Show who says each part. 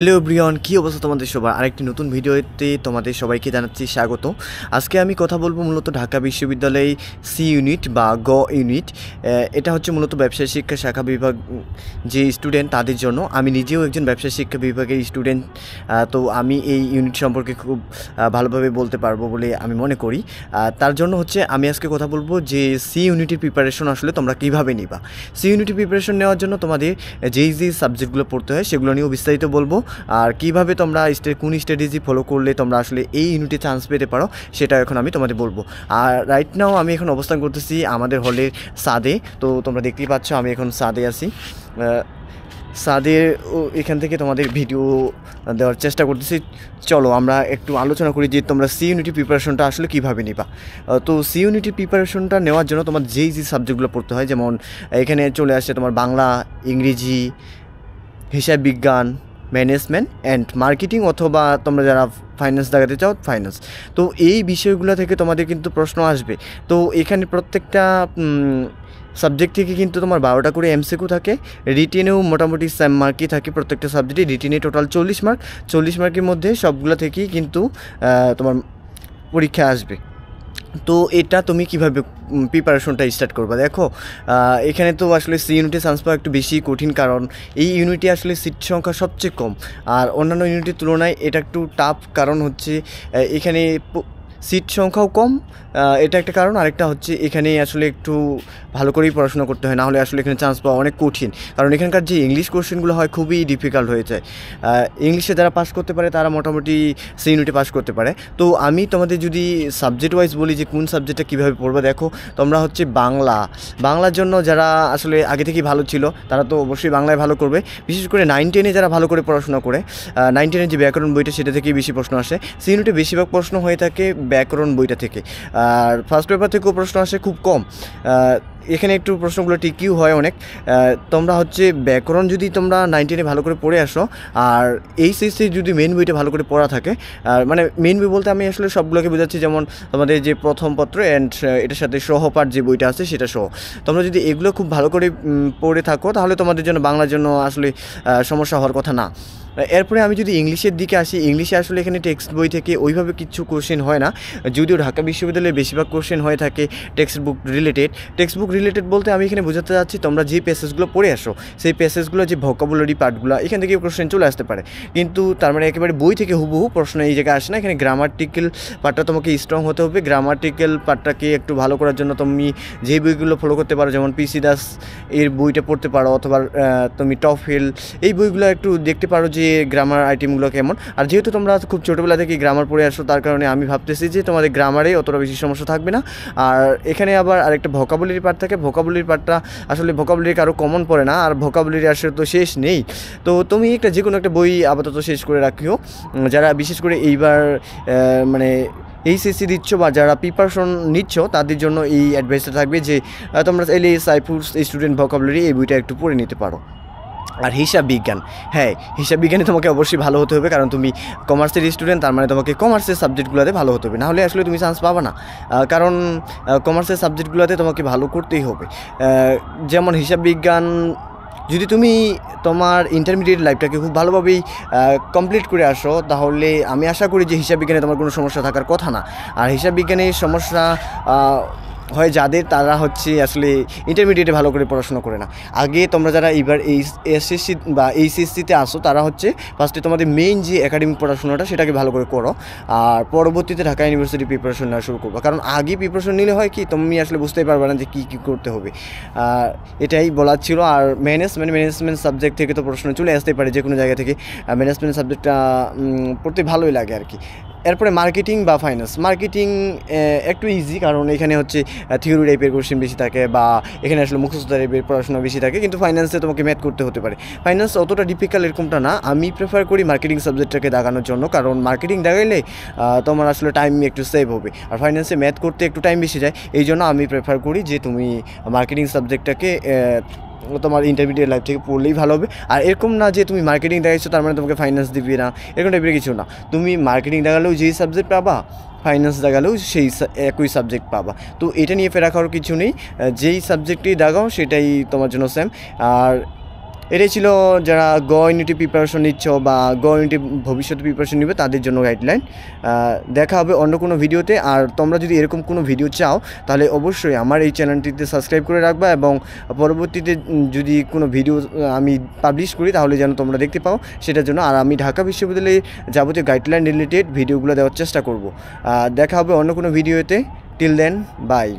Speaker 1: Hello everyone, কী অবস্থা তোমাদের সবার? আরেকটি নতুন ভিডিওতে তোমাদের সবাইকে জানাচ্ছি স্বাগত। আজকে আমি কথা বলবো মূলত ঢাকা বিশ্ববিদ্যালয়ে সি ইউনিট বা গ ইউনিট। এটা হচ্ছে মূলত ব্যবসায় শিক্ষা শাখা বিভাগ যে স্টুডেন্ট তাদের জন্য। আমি নিজেও একজন ব্যবসায় শিক্ষা বিভাগের স্টুডেন্ট, তো আমি এই ইউনিট সম্পর্কে খুব ভালোভাবে বলতে পারবো বলে আমি মনে করি। তার জন্য হচ্ছে আমি আজকে কথা বলবো যে সি ইউনিটের প্রিপারেশন আসলে তোমরা কীভাবে নিবা। সি ইউনিটের প্রিপারেশন নেওয়ার জন্য তোমাদের যেই সাবজেক্টগুলো পড়তে হয় সেগুলো নিয়েও বিস্তারিত বলবো, আর কিভাবে তোমরা কোন স্ট্র্যাটেজি ফলো করলে তোমরা আসলে এই ইউনিটে চান্স পেতে পারো সেটা এখন আমি তোমাদের বলবো। আর রাইট নাও আমি এখন অবস্থান করতেছি আমাদের হলের ছাদে। তো তোমরা দেখতেই পাচ্ছ আমি এখন ছাদে আছি। ছাদের এখান থেকে তোমাদের ভিডিও দেওয়ার চেষ্টা করতেছি। চলো আমরা একটু আলোচনা করি যে তোমরা সি ইউনিটি প্রিপারেশনটা আসলে কীভাবে নিবা। তো সি ইউনিটি প্রিপারেশনটা নেওয়ার জন্য তোমার যেই সাবজেক্টগুলো পড়তে হয়, যেমন এখানে চলে আসছে তোমার বাংলা, ইংরেজি, হিসাব বিজ্ঞান, ম্যানেজমেন্ট অ্যান্ড মার্কেটিং, অথবা তোমরা যারা ফাইন্যান্স দেখাতে চাও ফাইন্যান্স। তো এই বিষয়গুলো থেকে তোমাদের কিন্তু প্রশ্ন আসবে। তো এখানে প্রত্যেকটা সাবজেক্ট থেকে কিন্তু তোমার 12টা করে এমসিকিউ থাকে। রিটেনেও মোটামুটি সেম মার্কই থাকে প্রত্যেকটা সাবজেক্টে। রিটেনে টোটাল 40 মার্ক। 40 মার্কের মধ্যে সবগুলো থেকেই কিন্তু তোমার পরীক্ষা আসবে। তো এটা তুমি কীভাবে প্রিপারেশনটা স্টার্ট করবা? দেখো, এখানে তো আসলে সি ইউনিটে চান্স পাওয়া একটু বেশি কঠিন, কারণ এই ইউনিটে আসলে সিট সংখ্যা সবচেয়ে কম। আর অন্যান্য ইউনিটের তুলনায় এটা একটু টাফ, কারণ হচ্ছে এখানে সিট সংখ্যাও কম, এটা একটা কারণ। আরেকটা হচ্ছে এখানে আসলে একটু ভালো করেই পড়াশোনা করতে হয়, নাহলে আসলে এখানে চান্স পাওয়া অনেক কঠিন। কারণ এখানকার যে ইংলিশ কোশ্চেনগুলো হয় খুবই ডিফিকাল্ট হয়ে যায়। ইংলিশে যারা পাস করতে পারে তারা মোটামুটি সি ইউনিটে পাস করতে পারে। তো আমি তোমাদের যদি সাবজেক্ট ওয়াইজ বলি যে কোন সাবজেক্টটা কীভাবে পড়বে, দেখো তোমরা হচ্ছে বাংলার জন্য যারা আসলে আগে থেকেই ভালো ছিল তারা তো অবশ্যই বাংলায় ভালো করবে। বিশেষ করে 9-10-এ যারা ভালো করে পড়াশোনা করে, 9-10-এর যে ব্যাকরণ বইটা সেটা থেকেই বেশি প্রশ্ন আসে। সি ইউনিটে বেশিরভাগ প্রশ্ন হয়ে থাকে ব্যাকরণ বইটা থেকে, আর ফার্স্ট পেপার থেকেও প্রশ্ন আসে খুব কম। এখানে একটু প্রশ্নগুলো টিকিও হয় অনেক। তোমরা হচ্ছে ব্যাকরণ যদি তোমরা 9-10-এ ভালো করে পড়ে আসো, আর এইচএসসি যদি মেন বইটা ভালো করে পড়া থাকে, আর মানে মেন বই বলতে আমি আসলে সবগুলোকে বোঝাচ্ছি, যেমন তোমাদের যে প্রথম পত্র অ্যান্ড এটার সাথে সহপাঠ যে বইটা আছে সেটা সহ, তোমরা যদি এগুলো খুব ভালো করে পড়ে থাকো তাহলে তোমাদের জন্য বাংলার জন্য আসলে সমস্যা হওয়ার কথা না। এরপরে আমি যদি ইংলিশের দিকে আসি, ইংলিশে আসলে এখানে টেক্সট বই থেকে ওইভাবে কিছু কোশ্চেন হয় না, যদিও ঢাকা বিশ্ববিদ্যালয়ে বেশিরভাগ কোশ্চেন হয়ে থাকে টেক্সট বুক রিলেটেড বলতে আমি এখানে বোঝাতে চাচ্ছি তোমরা যে প্যাসেজগুলো পড়ে আসো সেই প্যাসেজগুলো যে ভোকাবুলারি পার্টগুলো এখান থেকে কোশ্চেন চলে আসতে পারে, কিন্তু তার মানে একেবারে বই থেকে হুবহু প্রশ্ন এই জায়গায় আসে না। এখানে গ্রামাটিক্যাল পার্টটা তোমাকে স্ট্রং হতে হবে। গ্রামাটিক্যাল পার্টটাকে একটু ভালো করার জন্য তুমি যে বইগুলো ফলো করতে পারো, যেমন পিসি দাস এর বইটা পড়তে পারো, অথবা তুমি টফেল এই বইগুলো একটু দেখতে পারো যে গ্রামার আইটেমগুলো কেমন। আর যেহেতু তোমরা খুব ছোটোবেলা থেকে গ্রামার পড়ে আসো, তার কারণে আমি ভাবতেছি যে তোমাদের গ্রামারে অতটা বেশি সমস্যা থাকবে না। আর এখানে আবার আরেকটা ভোকাবুলারি পার্ট থাকে। ভোকাবুলারি পার্টটা আসলে ভোকাবুলারি কারো কমন পড়ে না, আর ভোকাবুলারি আসলে তো শেষ নেই। তো তুমি যে কোনো একটা বই আপাতত শেষ করে রাখিও। যারা বিশেষ করে এইবার মানে এইচএসসি দিচ্ছ বা যারা প্রিপারেশন নিচ্ছ তাদের জন্য এই অ্যাডভাইসটা থাকবে যে তোমরা চাইলে সাইফুর স্টুডেন্ট ভোকাবুলারি এই বইটা একটু পড়ে নিতে পারো। আর হিসাব বিজ্ঞান, হ্যাঁ হিসাব বিজ্ঞানে তোমাকে অবশ্যই ভালো হতে হবে, কারণ তুমি কমার্সের স্টুডেন্ট, তার মানে তোমাকে কমার্সের সাবজেক্টগুলোতে ভালো হতে হবে, নাহলে আসলে তুমি চান্স পাবা না। কারণ কমার্সের সাবজেক্টগুলোতে তোমাকে ভালো করতেই হবে। যেমন হিসাব বিজ্ঞান যদি তুমি তোমার ইন্টারমিডিয়েট লাইফটাকে খুব ভালোভাবেই কমপ্লিট করে আসো, তাহলে আমি আশা করি যে হিসাব বিজ্ঞানে তোমার কোনো সমস্যা থাকার কথা না। আর হিসাব বিজ্ঞানের সমস্যা হয় যাদের, তারা হচ্ছে আসলে ইন্টারমিডিয়েটে ভালো করে পড়াশোনা করে না। আগে তোমরা যারা এইবার এসএসসি বা এইচএসসিতে আসো তারা হচ্ছে ফার্স্টে তোমাদের মেইন যে একাডেমিক পড়াশোনাটা সেটাকে ভালো করে করো, আর পরবর্তীতে ঢাকা ইউনিভার্সিটি প্রিপারেশন নেওয়া শুরু করবো। কারণ আগে প্রিপারেশন নিলে হয় কি, তুমি আসলে বুঝতেই পারবে না যে কী কী করতে হবে। এটাই বলার ছিল। আর ম্যানেজমেন্ট সাবজেক্ট থেকে তো প্রশ্ন চলে আসতেই পারে যে কোনো জায়গা থেকে। ম্যানেজমেন্ট সাবজেক্টটা পড়তে ভালোই লাগে আর কি। এরপরে মার্কেটিং বা ফাইন্যান্স। মার্কেটিং একটু ইজি, কারণ এখানে হচ্ছে থিওরি টাইপের কোশ্চেন বেশি থাকে, বা এখানে আসলে মুখস্থ টাইপের পড়াশোনা বেশি থাকে, কিন্তু ফাইন্যান্সে তোমাকে ম্যাথ করতে হতে পারে। ফাইন্যান্স অতটা ডিফিকাল্ট এরকমটা না। আমি প্রেফার করি মার্কেটিং সাবজেক্টটাকে দাগানোর জন্য, কারণ মার্কেটিং দাগাইলে তোমার আসলে টাইম একটু সেভ হবে, আর ফাইন্যান্সে ম্যাথ করতে একটু টাইম বেশি যায়। এই জন্য আমি প্রেফার করি যে তুমি মার্কেটিং সাবজেক্টটাকে তোমার ইন্টারমিডিয়েট লাইফ থেকে পড়লেই ভালো হবে। আর এরকম না যে তুমি মার্কেটিং দেখাইছো তার মানে তোমাকে ফাইন্যান্স দিবি না, এরকম টাইপের কিছু না। তুমি মার্কেটিং দেখালেও যেই সাবজেক্ট পাবা, ফাইন্যান্স দেখালেও সেই একই সাবজেক্ট পাবা। তো এটা নিয়ে ফেরা খাওয়ার কিছু নেই, যেই সাবজেক্টেই দেখাও সেটাই তোমার জন্য সেম। আর এটাই ছিল যারা গ ইউনিটি প্রিপারেশন নিচ্ছ বা গ ইউনিটি ভবিষ্যতে প্রিপারেশন নিবে তাদের জন্য গাইডলাইন। দেখা হবে অন্য কোনো ভিডিওতে। আর তোমরা যদি এরকম কোনো ভিডিও চাও তাহলে অবশ্যই আমার এই চ্যানেলটিতে সাবস্ক্রাইব করে রাখবা, এবং পরবর্তীতে যদি কোনো ভিডিও আমি পাবলিশ করি তাহলে যেন তোমরা দেখতে পাও সেটার জন্য। আর আমি ঢাকা বিশ্ববিদ্যালয়ে যাবতীয় গাইডলাইন রিলেটেড ভিডিওগুলো দেওয়ার চেষ্টা করব। দেখা হবে অন্য কোনো ভিডিওতে। Till then, by.